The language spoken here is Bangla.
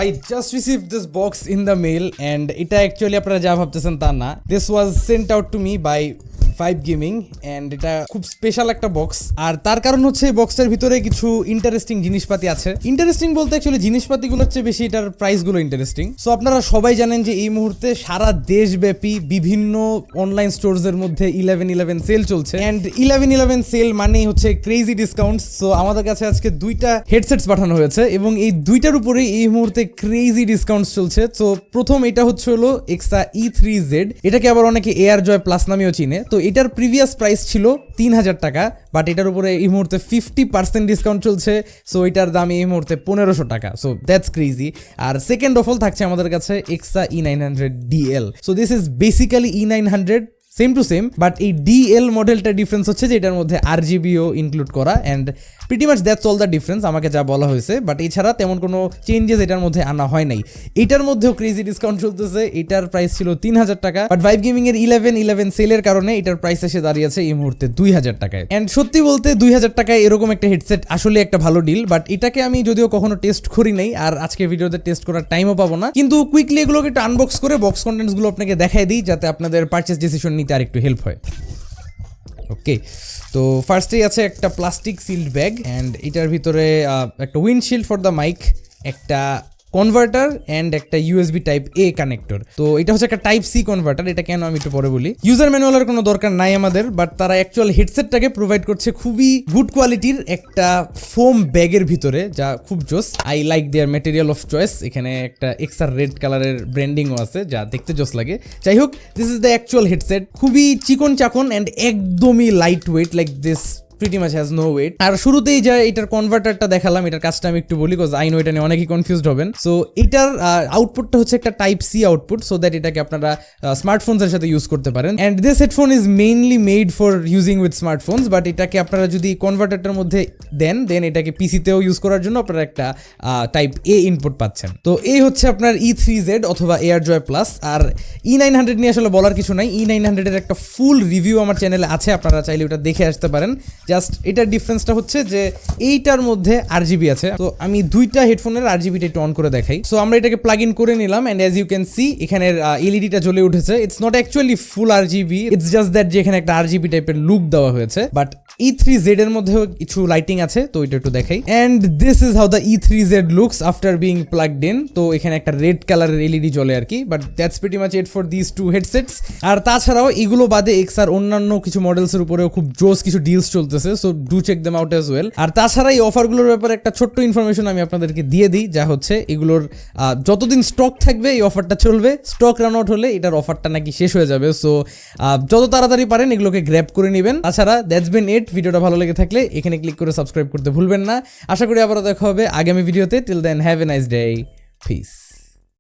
I just received this box in the mail and এটা actually আপনারা যা ভাবতেছেন তা না. This was sent out to me by 5 Gaming and এটা খুব স্পেশাল একটা বক্স. আর তার কারণ হচ্ছে এই বক্সটার ভিতরে কিছু ইন্টারেস্টিং জিনিসপাতি আছে. ইন্টারেস্টিং বলতে অ্যাকচুয়ালি জিনিসপাতিগুলো হচ্ছে বেশি, এটার প্রাইসগুলো ইন্টারেস্টিং. সো আপনারা সবাই জানেন যে এই মুহূর্তে সারা দেশব্যাপী বিভিন্ন অনলাইন স্টোরসের মধ্যে 11/11 সেল চলছে. অ্যান্ড 11/11 সেল মানেই হচ্ছে ক্রেজি ডিসকাউন্টস. সো আমাদের কাছে আজকে দুইটা হেডসেটস পাঠানো হয়েছে এবং এই দুইটার উপরে এই মুহূর্তে ক্রেজি ডিসকাউন্টস চলছে. সো প্রথম এটা হচ্ছে হলো Eksa E3Z. এটাকে আবার অনেকে এয়ার জয় প্লাস নামেও চিনে. তো এটার প্রিভিয়াস প্রাইস ছিল 3000 টাকা, বাট এটার উপরে এই মুহূর্তে 50% ডিসকাউন্ট চলছে. সো এটার দাম এই মুহূর্তে 1500 টাকা. So that's crazy. আর সেকেন্ড অফ অল থাকছে আমাদের কাছে Eksa E900 DL. So this is basically E900 same to same, but এই DL মডেলটার ডিফারেন্স হচ্ছে যে এটার মধ্যে RGBও ইনক্লুড করা. And pretty much that's all the difference আমাকে যা বলা হয়েছে. বাট এছাড়া তেমন কোনো চেঞ্জেস এটার মধ্যে আনা হয় নাই. এটার মধ্যেও ক্রেজি ডিসকাউন্ট চলতেছে. এটার প্রাইস ছিল 3000 টাকা, বাট 5 Gaming এর 11/11 সেলের কারণে এটার প্রাইস এসে দাঁড়িয়েছে এই মুহূর্তে 2000 টাকায়. অ্যান্ড সত্যি বলতে 2000 টাকায় এরকম একটা হেডসেট আসলে একটা ভালো ডিল. বাট এটাকে আমি যদিও কখনো টেস্ট করি নাই আর আজকে ভিডিওতে টেস্ট করার টাইমও পাবো না, কিন্তু কুইকলি এগুলোকে একটু আনবক্স করে বক্স কন্টেন্টসগুলো আপনাকে দেখাই দিই যাতে আপনাদের পারচেস ডিসিশন নিতে আর একটু হেল্প হয়. ওকে, তো ফার্স্টেই আছে একটা প্লাস্টিক সিল্ড ব্যাগ অ্যান্ড এটার ভিতরে একটা উইন্ডশিল্ড ফর দ্য মাইক, একটা কনভার্টার অ্যান্ড একটা USB টাইপ A কানেক্টর. তো এটা হচ্ছে একটা টাইপ C কনভার্টার. এটা কেন আমি একটু পরে বলি. ইউজার ম্যানুয়ালের কোনো দরকার নাই আমাদের, বাট তারা অ্যাকচুয়াল হেডসেটটাকে প্রোভাইড করছে খুবই গুড কোয়ালিটির একটা ফোম ব্যাগের ভিতরে, যা খুব জোস. I like their material of choice. এখানে একটা Eksa রেড কালারের ব্র্যান্ডিংও আছে যা দেখতে জোস লাগে. যাই হোক, this is the actual headset. খুবই চিকন চাকন অ্যান্ড একদমই light weight, like this pretty much has no weight. আর শুরুতেই যা এটার কনভার্টারটা দেখালাম, এটার কাজটা আমি একটু বলি, বিকজ আই নো এটা নিয়ে অনেকেই কনফিউজড হবেন. সো এটার আউটপুটটা হচ্ছে একটা type C output, so that এটাকে আপনারা স্মার্টফোনসের সাথে ইউজ করতে পারেন. And this headphone is mainly made for using with smartphones, but এটাকে আপনারা যদি কনভার্টারটার মধ্যে দেন এটাকে পিসিতেও ইউজ করার জন্য আপনারা একটা টাইপ A ইনপুট পাচ্ছেন. তো এই হচ্ছে আপনার E3Z অথবা এয়ারজয় প্লাস. আর E900 নিয়ে আসলে বলার কিছু নাই. E900 এর একটা ফুল রিভিউ আমার চ্যানেলে আছে, আপনারা চাইলে ওটা দেখে আসতে পারেন. জাস্ট এটার ডিফারেন্সটা হচ্ছে যে এইটার মধ্যে RGB আছে. তো আমি দুইটা হেডফোনের RGBটা একটু অন করে দেখাই. সো আমরা এটাকে প্লাগ ইন করে নিলাম and as you can see এখানের এলইডিটা জ্বলে উঠেছে. It's not actually full RGB, it's just that যে এখানে একটা RGB টাইপের লুক দেওয়া হয়েছে. বাট E3Z এর মধ্যেও কিছু লাইটিং আছে, তো এটা একটু দেখাই. And this is how the E3Z looks after being plugged in. তো এখানে একটা রেড কালারের এলইডি জ্বলে আর কি. But that's pretty much it for this two headsets. আর তাছাড়াও এগুলো বাদে Eksaর অন্যান্য কিছু মডেলসের উপরেও খুব জোস কিছু ডিলস চলতেছে. So do check them out as well. আর তাছাড়া এই অফারগুলোর ব্যাপারে একটা ছোট্ট ইনফরমেশন আমি আপনাদেরকে দিয়ে দিই, যা হচ্ছে এগুলোর যতদিন স্টক থাকবে এই অফারটা চলবে. স্টক রান আউট হলে এটার অফারটা নাকি শেষ হয়ে যাবে. সো যত তাড়াতাড়ি পারেন এগুলোকে গ্র্যাব করে নেবেন. তাছাড়া দ্যাটস বিন ইট. ভিডিওটা ভালো লেগে থাকলে এখানে ক্লিক করে সাবস্ক্রাইব করতে ভুলবেন না. আশা করি আবারও দেখা হবে আগামী ভিডিওতে. Till then have a nice day. Piece.